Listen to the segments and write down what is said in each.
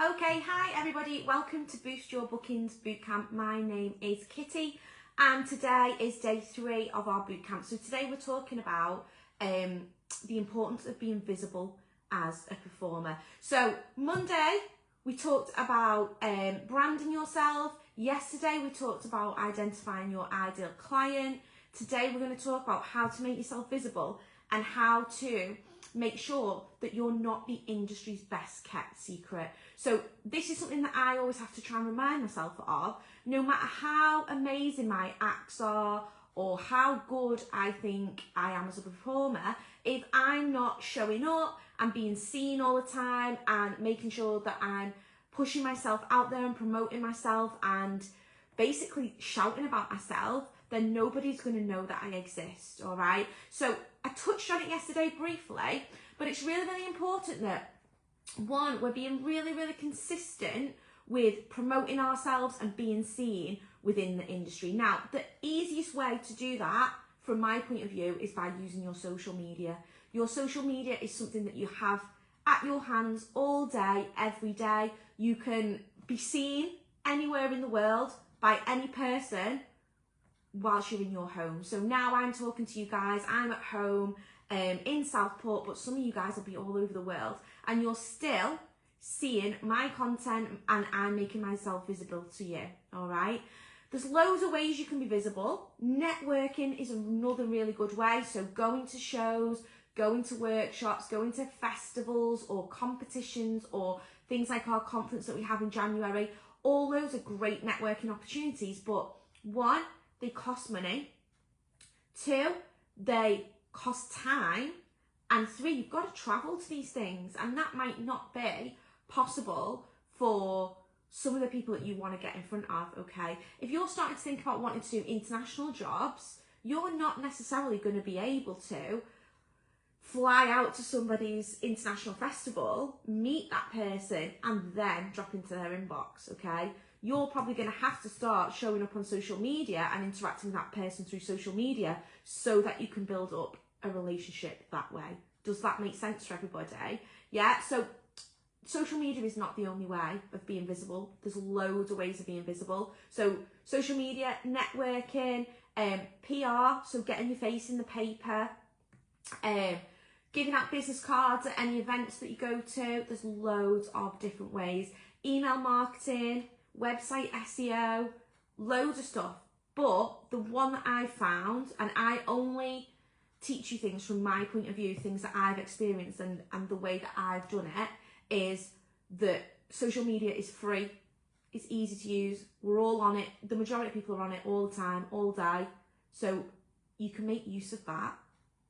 Okay, hi everybody, welcome to Boost Your Bookings Bootcamp. My name is Kitty and today is day 3 of our bootcamp. So today we're talking about the importance of being visible as a performer. So Monday we talked about branding yourself. Yesterday we talked about identifying your ideal client. Today we're going to talk about how to make yourself visible and how to make sure that you're not the industry's best kept secret. So this is something that I always have to try and remind myself of. No matter how amazing my acts are or how good I think I am as a performer, if I'm not showing up and being seen all the time and making sure that I'm pushing myself out there and promoting myself and basically shouting about myself, then nobody's going to know that I exist, all right? So I touched on it yesterday briefly, but it's really, really important that, one, we're being really, really consistent with promoting ourselves and being seen within the industry. Now, the easiest way to do that, from my point of view, is by using your social media. Your social media is something that you have at your hands all day, every day. You can be seen anywhere in the world by any person whilst you're in your home. So now I'm talking to you guys, I'm at home in Southport, but some of you guys will be all over the world and you're still seeing my content and I'm making myself visible to you, all right? There's loads of ways you can be visible. Networking is another really good way. So going to shows, going to workshops, going to festivals or competitions or things like our conference that we have in January, all those are great networking opportunities, but one, they cost money. 2, they cost time. And 3, you've got to travel to these things. And that might not be possible for some of the people that you want to get in front of, okay? If you're starting to think about wanting to do international jobs, you're not necessarily going to be able to fly out to somebody's international festival, meet that person, and then drop into their inbox, okay? You're probably going to have to start showing up on social media and interacting with that person through social media so that you can build up a relationship that way. Does that make sense for everybody? Yeah, so social media is not the only way of being visible. There's loads of ways of being visible. So social media, networking, PR, so getting your face in the paper, giving out business cards at any events that you go to. There's loads of different ways. Email marketing, website SEO, loads of stuff. But the one that I found, and I only teach you things from my point of view, things that I've experienced and the way that I've done it, is that social media is free. It's easy to use. We're all on it. The majority of people are on it all the time, all day. So you can make use of that.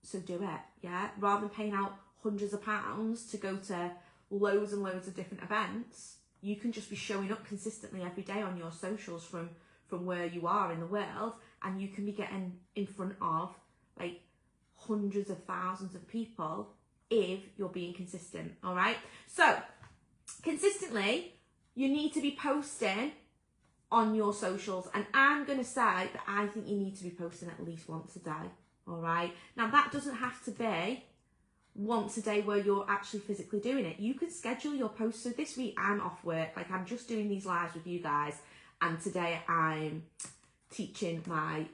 So do it, yeah? Rather than paying out hundreds of pounds to go to loads and loads of different events, you can just be showing up consistently every day on your socials from where you are in the world, and you can be getting in front of like hundreds of thousands of people if you're being consistent, all right? So consistently, you need to be posting on your socials, and I'm going to say that I think you need to be posting at least once a day, all right? Now, that doesn't have to be once a day where you're actually physically doing it. You can schedule your posts. So this week I'm off work, like I'm just doing these lives with you guys, and today I'm teaching my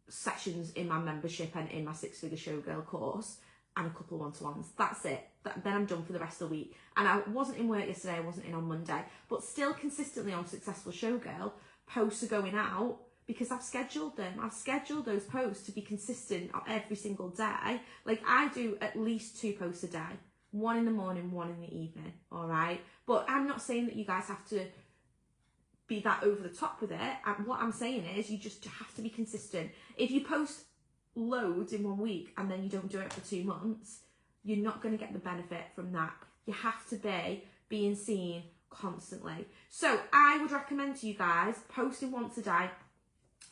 sessions in my membership and in my 6-figure showgirl course and a couple of one-to-ones. That's it. Then I'm done for the rest of the week. And I wasn't in work yesterday, I wasn't in on Monday, but still consistently on Successful Showgirl, posts are going out because I've scheduled them. I've scheduled those posts to be consistent every single day. Like I do at least 2 posts a day, 1 in the morning, 1 in the evening, all right? But I'm not saying that you guys have to be that over the top with it. What I'm saying is you just have to be consistent. If you post loads in 1 week and then you don't do it for 2 months, you're not going to get the benefit from that. You have to be being seen constantly. So I would recommend to you guys posting once a day,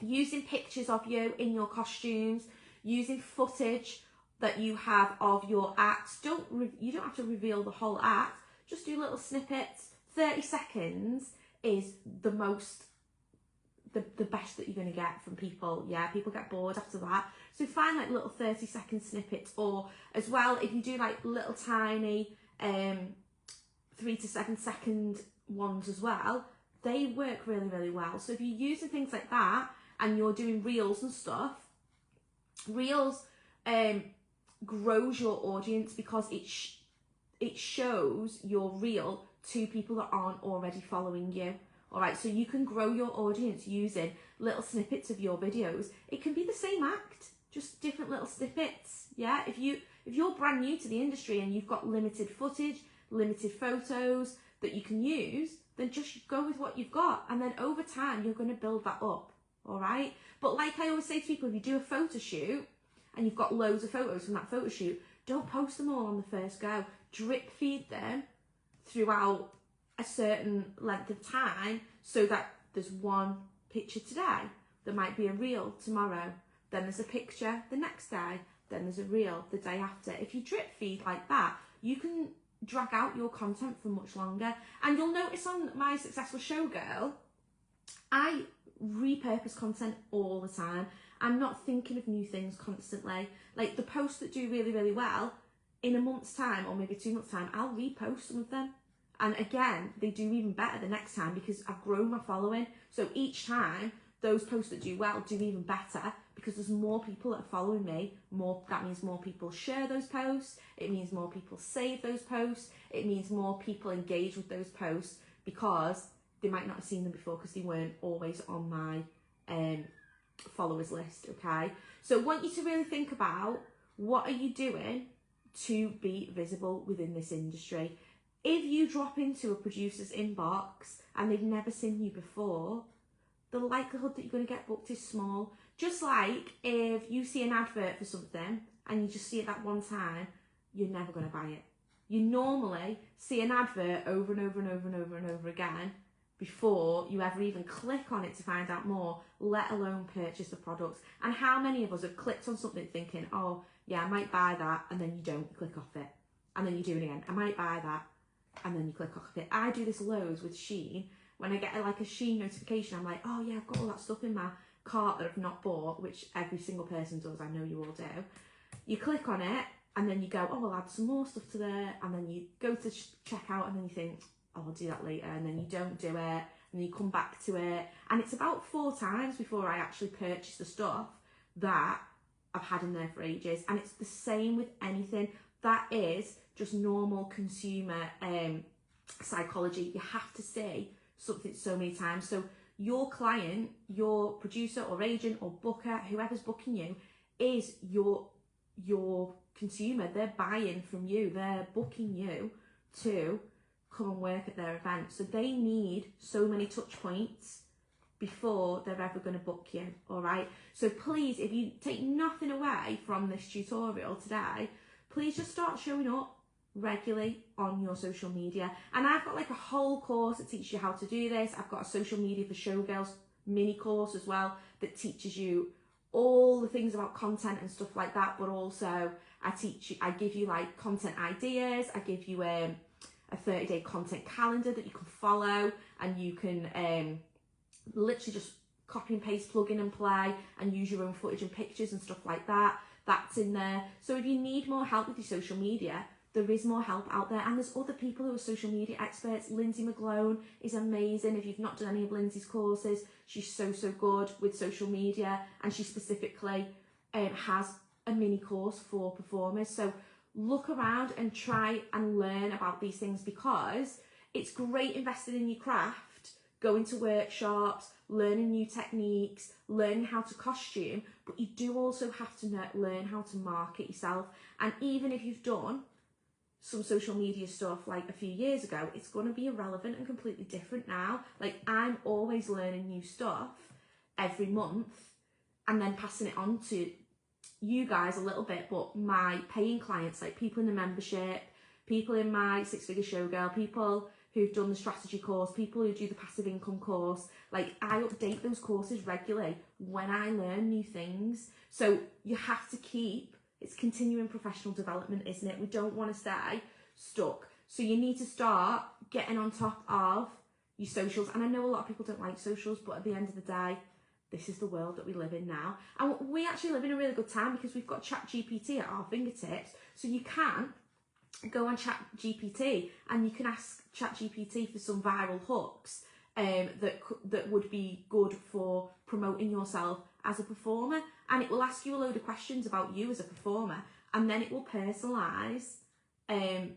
using pictures of you in your costumes, using footage that you have of your acts. You don't have to reveal the whole act, just do little snippets. 30 seconds is the best that you're going to get from people. Yeah, people get bored after that. So find like little 30-second snippets, or as well, if you do like little tiny 3 to 7 second ones as well, they work really, really well. So if you're using things like that and you're doing reels and stuff, reels grows your audience because it shows your reel to people that aren't already following you. All right, so you can grow your audience using little snippets of your videos. It can be the same act, just different little snippets. Yeah, if you're brand new to the industry and you've got limited footage, limited photos that you can use, then just go with what you've got, and then over time you're going to build that up. All right, but like I always say to people, if you do a photo shoot and you've got loads of photos from that photo shoot, don't post them all on the first go. Drip feed them throughout a certain length of time so that there's one picture today, there might be a reel tomorrow, then there's a picture the next day, then there's a reel the day after. If you drip feed like that, you can drag out your content for much longer. And you'll notice on my Successful Showgirl, I repurpose content all the time. I'm not thinking of new things constantly. Like the posts that do really, really well, in a month's time or maybe 2 months' time, I'll repost some of them. And again, they do even better the next time because I've grown my following. So each time, those posts that do well do even better because there's more people that are following me. That means more people share those posts. It means more people save those posts. It means more people engage with those posts because they might not have seen them before because they weren't always on my followers list, okay? So I want you to really think about, what are you doing to be visible within this industry? If you drop into a producer's inbox and they've never seen you before, the likelihood that you're going to get booked is small. Just like if you see an advert for something and you just see it that one time, you're never going to buy it. You normally see an advert over and over and over and over and over again before you ever even click on it to find out more, let alone purchase the products. And how many of us have clicked on something thinking, oh yeah, I might buy that, and then you don't, you click off it. And then you do it again, I might buy that, and then you click off it. I do this loads with Shein. When I get like a Shein notification, I'm like, oh yeah, I've got all that stuff in my cart that I've not bought, which every single person does, I know you all do. You click on it, and then you go, oh, I'll add some more stuff to there, and then you go to check out, and then you think, oh, I'll do that later, and then you don't do it, and then you come back to it, and it's about 4 times before I actually purchase the stuff that I've had in there for ages. And it's the same with anything. That is just normal consumer psychology. You have to say something so many times. So your client, your producer or agent or booker, whoever's booking you, is your consumer. They're buying from you, they're booking you to come and work at their event. So they need so many touch points before they're ever going to book you. All right, so please, if you take nothing away from this tutorial today, please just start showing up regularly on your social media. And I've got like a whole course that teaches you how to do this. I've got a social media for showgirls mini course as well that teaches you all the things about content and stuff like that. But also I give you like content ideas. I give you a 30-day content calendar that you can follow, and you can literally just copy and paste, plug in and play, and use your own footage and pictures and stuff like that. That's in there. So if you need more help with your social media, there is more help out there, and there's other people who are social media experts. Lindsay McGlone is amazing. If you've not done any of Lindsay's courses, she's so good with social media, and she specifically has a mini course for performers. So look around and try and learn about these things, because it's great investing in your craft, going to workshops, learning new techniques, learning how to costume, but you do also have to learn how to market yourself. And even if you've done some social media stuff like a few years ago, it's going to be irrelevant and completely different now. Like, I'm always learning new stuff every month and then passing it on to you guys a little bit, but my paying clients, like people in the membership, people in my 6-figure showgirl, people who've done the strategy course, people who do the passive income course, like I update those courses regularly when I learn new things. So you have to keep, it's continuing professional development, isn't it? We don't want to stay stuck. So you need to start getting on top of your socials. And I know a lot of people don't like socials, but at the end of the day, this is the world that we live in now. And we actually live in a really good time because we've got ChatGPT at our fingertips. So you can go on ChatGPT and you can ask ChatGPT for some viral hooks that would be good for promoting yourself as a performer, and it will ask you a load of questions about you as a performer, and then it will personalise a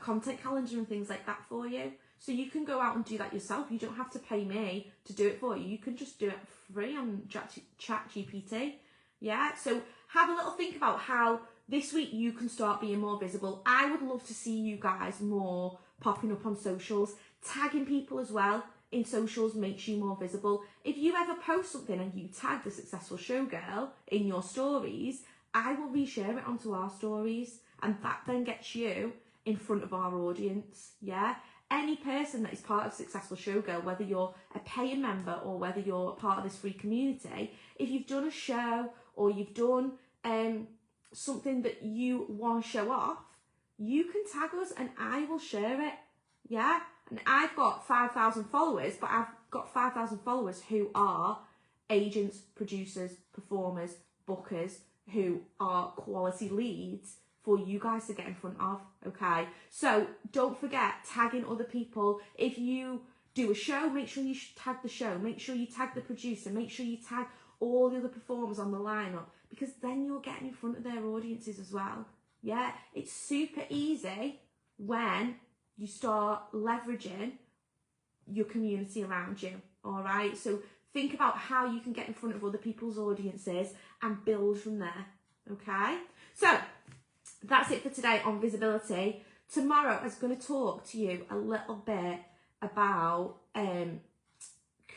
content calendar and things like that for you. So you can go out and do that yourself. You don't have to pay me to do it for you. You can just do it for free on ChatGPT. Yeah, so have a little think about how this week you can start being more visible. I would love to see you guys more popping up on socials. Tagging people as well in socials makes you more visible. If you ever post something and you tag the Successful Showgirl in your stories, I will reshare it onto our stories, and that then gets you in front of our audience. Yeah, any person that is part of Successful Showgirl, whether you're a paying member or whether you're part of this free community, if you've done a show or you've done something that you want to show off, you can tag us and I will share it. Yeah, and I've got 5,000 followers, but I've got 5,000 followers who are agents, producers, performers, bookers, who are quality leads for you guys to get in front of. Okay, so don't forget tagging other people. If you do a show, make sure you tag the show, make sure you tag the producer, make sure you tag all the other performers on the lineup, because then you're getting in front of their audiences as well. Yeah, it's super easy when you start leveraging your community around you. All right, so think about how you can get in front of other people's audiences and build from there. Okay, so that's it for today on visibility. Tomorrow I was going to talk to you a little bit about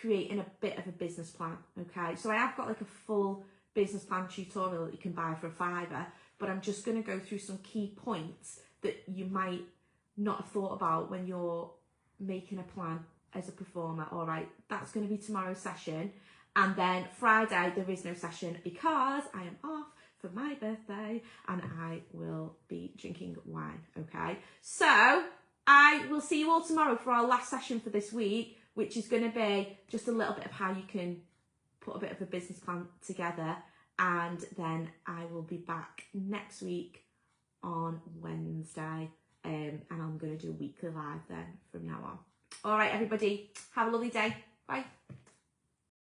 creating a bit of a business plan. Okay, so I have got like a full business plan tutorial that you can buy for $5, but I'm just going to go through some key points that you might not have thought about when you're making a plan as a performer. All right, that's going to be tomorrow's session, and then Friday there is no session because I am off for my birthday and I will be drinking wine. Okay, so I will see you all tomorrow for our last session for this week, which is going to be just a little bit of how you can put a bit of a business plan together, and then I will be back next week on Wednesday, and I'm going to do a weekly live then from now on. All right, everybody, have a lovely day. Bye.